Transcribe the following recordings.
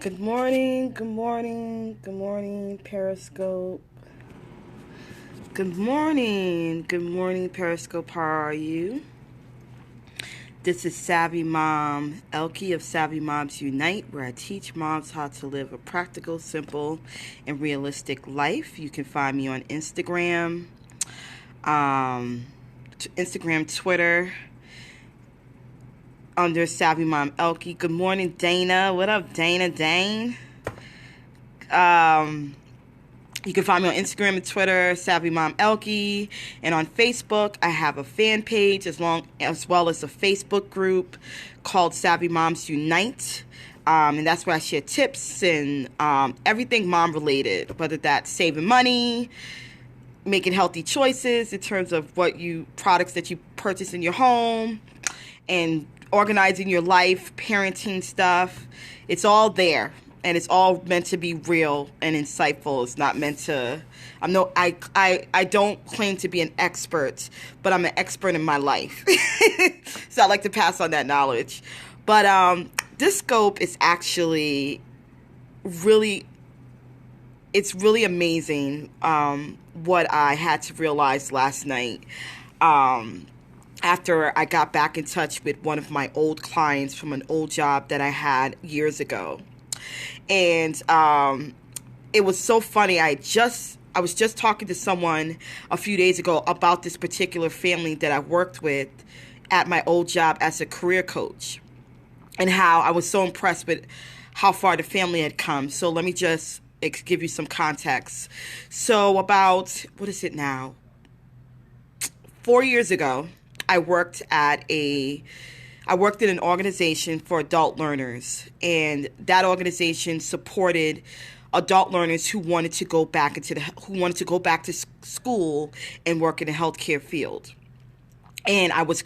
Good morning, good morning, good morning, Periscope. Good morning, Periscope. How are you? This is Savvy Mom Elkie of Savvy Moms Unite, where I teach moms how to live a practical, simple, and realistic life. You can find me on Instagram, Twitter, under Savvy Mom Elkie. Good morning, Dana. What up, Dana? Dane? You can find me on Instagram and Twitter, SavvyMomElkie, and on Facebook, I have a fan page as well as a Facebook group called Savvy Moms Unite, and that's where I share tips and everything mom related, whether that's saving money, making healthy choices in terms of products that you purchase in your home, and organizing your life, parenting stuff. It's all there. And it's all meant to be real and insightful. It's not meant to. I don't claim to be an expert, but I'm an expert in my life. So I like to pass on that knowledge. But this scope is actually it's really amazing. What I had to realize last night. After I got back in touch with one of my old clients from an old job that I had years ago. And it was so funny. I was just talking to someone a few days ago about this particular family that I worked with at my old job as a career coach, and how I was so impressed with how far the family had come. So let me just give you some context. So about, what is it now? 4 years ago, I worked in an organization for adult learners, and that organization supported adult learners who wanted to go back to school and work in the healthcare field. And I was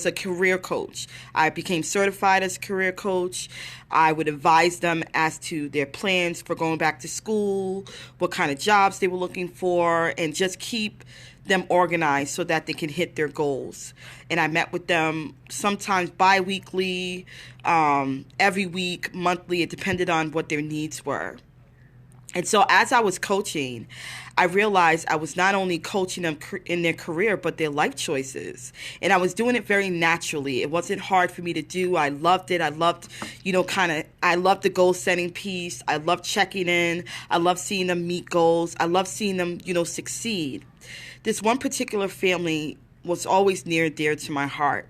a career coach. I became certified as a career coach. I would advise them as to their plans for going back to school, what kind of jobs they were looking for, and just keep them organized so that they can hit their goals. And I met with them sometimes bi-weekly, every week, monthly. It depended on what their needs were. And so as I was coaching, I realized I was not only coaching them in their career, but their life choices. And I was doing it very naturally. It wasn't hard for me to do. I loved it. I loved, I loved the goal setting piece. I loved checking in. I loved seeing them meet goals. I loved seeing them, succeed. This one particular family was always near and dear to my heart.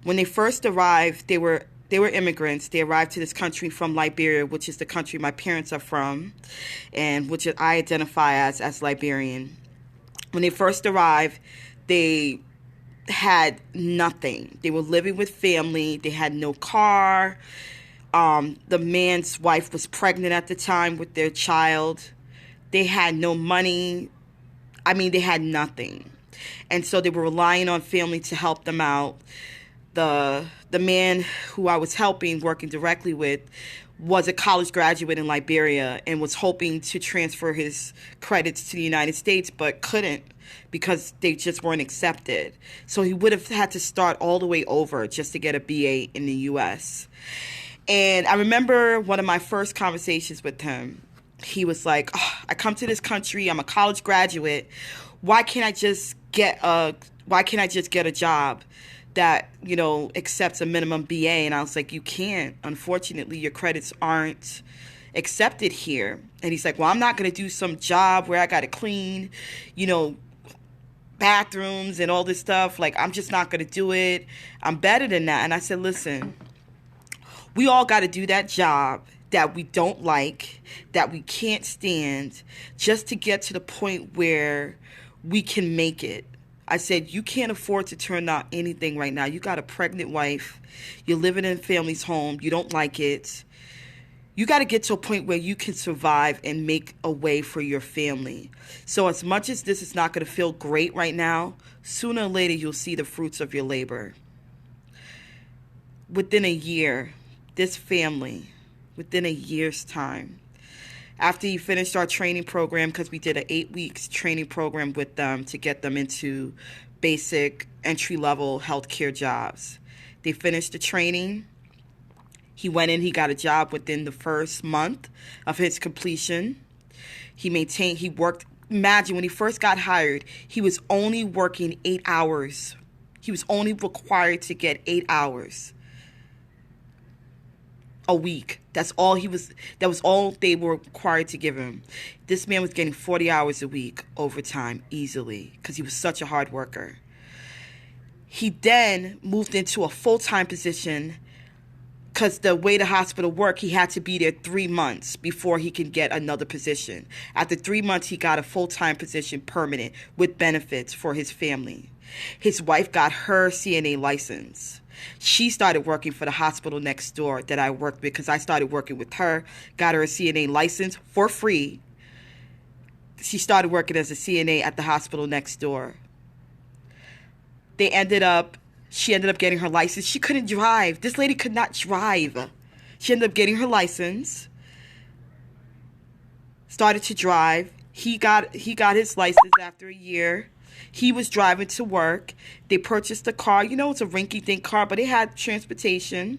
When they first arrived, they were immigrants. They arrived to this country from Liberia, which is the country my parents are from, and which I identify as Liberian. When they first arrived, they had nothing. They were living with family. They had no car. The man's wife was pregnant at the time with their child. They had no money. They had nothing. And so they were relying on family to help them out. The man who I was helping, working directly with, was a college graduate in Liberia and was hoping to transfer his credits to the United States, but couldn't because they just weren't accepted. So he would have had to start all the way over just to get a BA in the U.S. And I remember one of my first conversations with him. He was like, I come to this country, I'm a college graduate. Why can't I just get a job that, accepts a minimum BA? And I was like, you can't. Unfortunately, your credits aren't accepted here. And he's like, well, I'm not going to do some job where I got to clean, bathrooms and all this stuff. Like, I'm just not going to do it. I'm better than that. And I said, listen, we all got to do that job that we don't like, that we can't stand, just to get to the point where we can make it. I said, you can't afford to turn down anything right now. You got a pregnant wife. You're living in a family's home. You don't like it. You got to get to a point where you can survive and make a way for your family. So as much as this is not going to feel great right now, sooner or later you'll see the fruits of your labor. Within a year, this family, within a year's time, after he finished our training program, because we did an 8 weeks training program with them to get them into basic entry-level healthcare jobs. They finished the training. He went in, he got a job within the first month of his completion. He worked, imagine when he first got hired, he was only working 8 hours. He was only required to get 8 hours a week. That was all they were required to give him. This man was getting 40 hours a week overtime easily because he was such a hard worker. He then moved into a full-time position because the way the hospital worked, he had to be there 3 months before he could get another position. After 3 months, he got a full-time position permanent with benefits for his family. His wife got her CNA license. She started working for the hospital next door that I worked with because I started working with her, got her a CNA license for free. She started working as a CNA at the hospital next door. She ended up getting her license. She couldn't drive. This lady could not drive. She ended up getting her license. Started to drive. He got his license after a year. He was driving to work. They purchased a car. You know, it's a rinky-dink car, but they had transportation.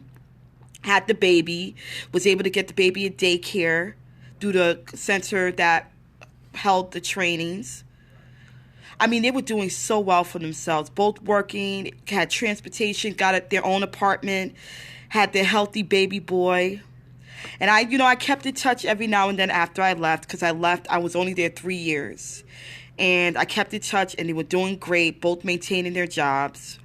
Had the baby. Was able to get the baby at daycare through the center that held the trainings. I mean, they were doing so well for themselves, both working, had transportation, got their own apartment, had their healthy baby boy. And I kept in touch every now and then after I left, because I was only there 3 years. And I kept in touch, and they were doing great, both maintaining their jobs.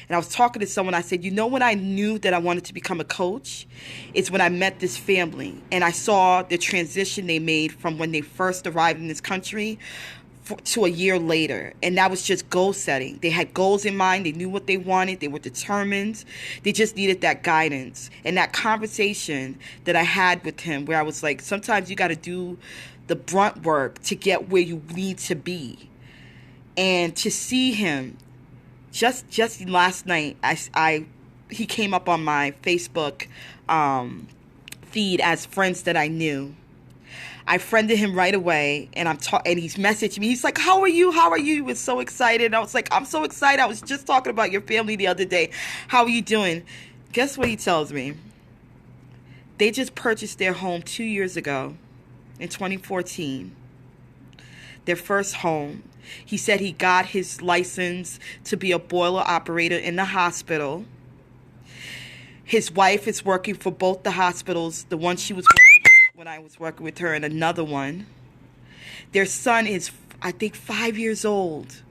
And I was talking to someone, I said, when I knew that I wanted to become a coach? It's when I met this family, and I saw the transition they made from when they first arrived in this country to a year later. And that was just goal setting. They had goals in mind. They knew what they wanted. They were determined. They just needed that guidance. And that conversation that I had with him, where I was like, sometimes you got to do the brunt work to get where you need to be. And to see him just last night, he came up on my Facebook feed as friends that I knew. I friended him right away, and and he's messaged me. He's like, "How are you? How are you?" He was so excited. I was like, "I'm so excited. I was just talking about your family the other day. How are you doing?" Guess what he tells me? They just purchased their home 2 years ago, in 2014. Their first home. He said he got his license to be a boiler operator in the hospital. His wife is working for both the hospitals, the one she was working with when I was working with her, and another one. Their son is, I think, 5 years old.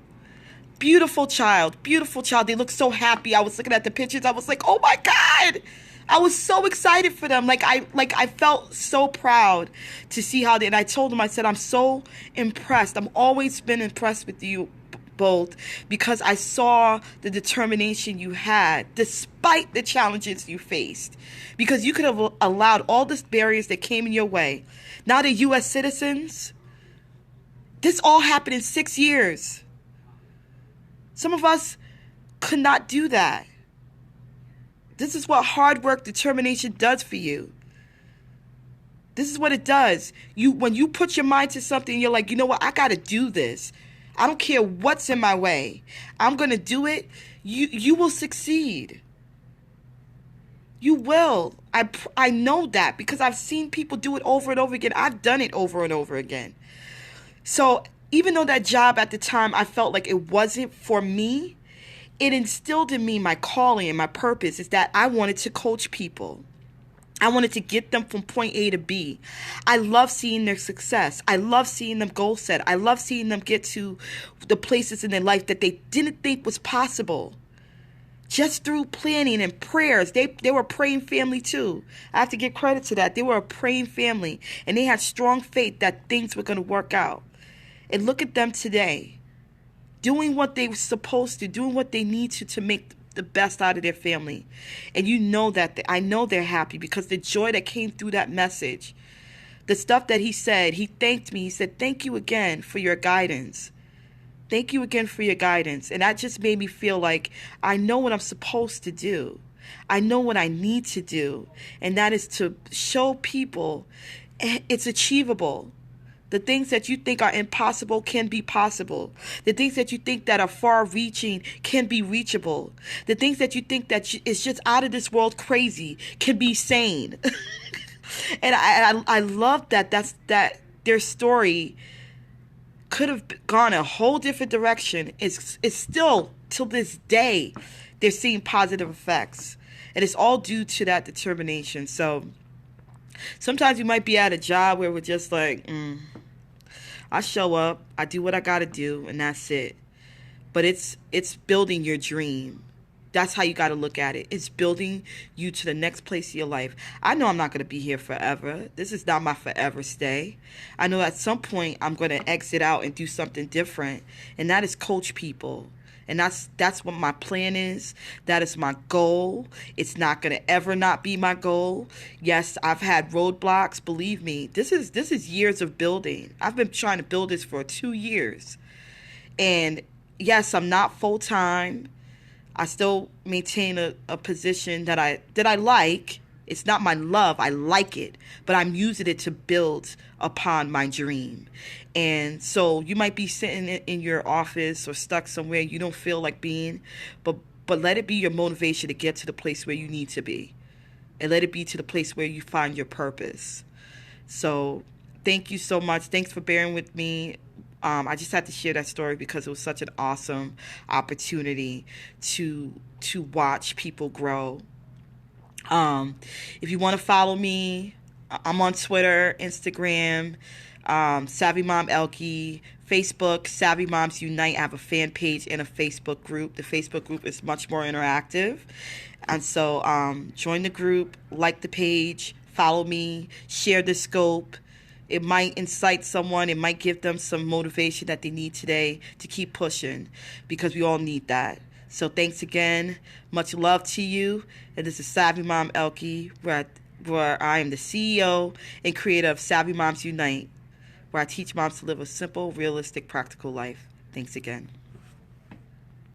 Beautiful child, beautiful child. They look so happy. I was looking at the pictures. I was like, oh my God. I was so excited for them. I felt so proud to see how and I told them, I said, I'm so impressed. I've always been impressed with you both because I saw the determination you had despite the challenges you faced, because you could have allowed all the barriers that came in your way. Now they're U.S. citizens. This all happened in 6 years. Some of us could not do that. This is what hard work, determination does for you. This is what it does. When you put your mind to something, you're like, you know what? I got to do this. I don't care what's in my way. I'm going to do it. You will succeed. You will. I know that because I've seen people do it over and over again. I've done it over and over again. So even though that job at the time, I felt like it wasn't for me, it instilled in me my calling and my purpose is that I wanted to coach people. I wanted to get them from point A to B. I love seeing their success. I love seeing them goal set. I love seeing them get to the places in their life that they didn't think was possible. Just through planning and prayers. They were a praying family too. I have to give credit to that. They were a praying family. And they had strong faith that things were going to work out. And look at them today. Doing what they were supposed to. Doing what they need to make the best out of their family. And you know that. I know they're happy because the joy that came through that message. The stuff that he said. He thanked me. He said, thank you again for your guidance. Thank you again for your guidance. And that just made me feel like I know what I'm supposed to do. I know what I need to do. And that is to show people it's achievable. The things that you think are impossible can be possible. The things that you think that are far-reaching can be reachable. The things that you think that is just out of this world crazy can be sane. And I love that their story could have gone a whole different direction. It's still, till this day, they're seeing positive effects. And it's all due to that determination. So sometimes you might be at a job where we're just like, I show up, I do what I got to do, and that's it. But it's building your dream. That's how you got to look at it. It's building you to the next place of your life. I know I'm not going to be here forever. This is not my forever stay. I know at some point I'm going to exit out and do something different, and that is coach people. And that's what my plan is. That is my goal. It's not going to ever not be my goal. Yes, I've had roadblocks. Believe me, this is years of building. I've been trying to build this for 2 years. And yes, I'm not full-time. I still maintain a position that I like. It's not my love. I like it. But I'm using it to build upon my dream. And so you might be sitting in your office or stuck somewhere you don't feel like being, but let it be your motivation to get to the place where you need to be. And let it be to the place where you find your purpose. So thank you so much. Thanks for bearing with me. I just had to share that story because it was such an awesome opportunity to watch people grow. If you want to follow me, I'm on Twitter, Instagram, SavvyMomElkie, Facebook, Savvy Moms Unite. I have a fan page and a Facebook group. The Facebook group is much more interactive. And so join the group, like the page, follow me, share the scope. It might incite someone. It might give them some motivation that they need today to keep pushing, because we all need that. So thanks again. Much love to you. And this is SavvyMomElkie, where I am the CEO and creator of Savvy Moms Unite, where I teach moms to live a simple, realistic, practical life. Thanks again.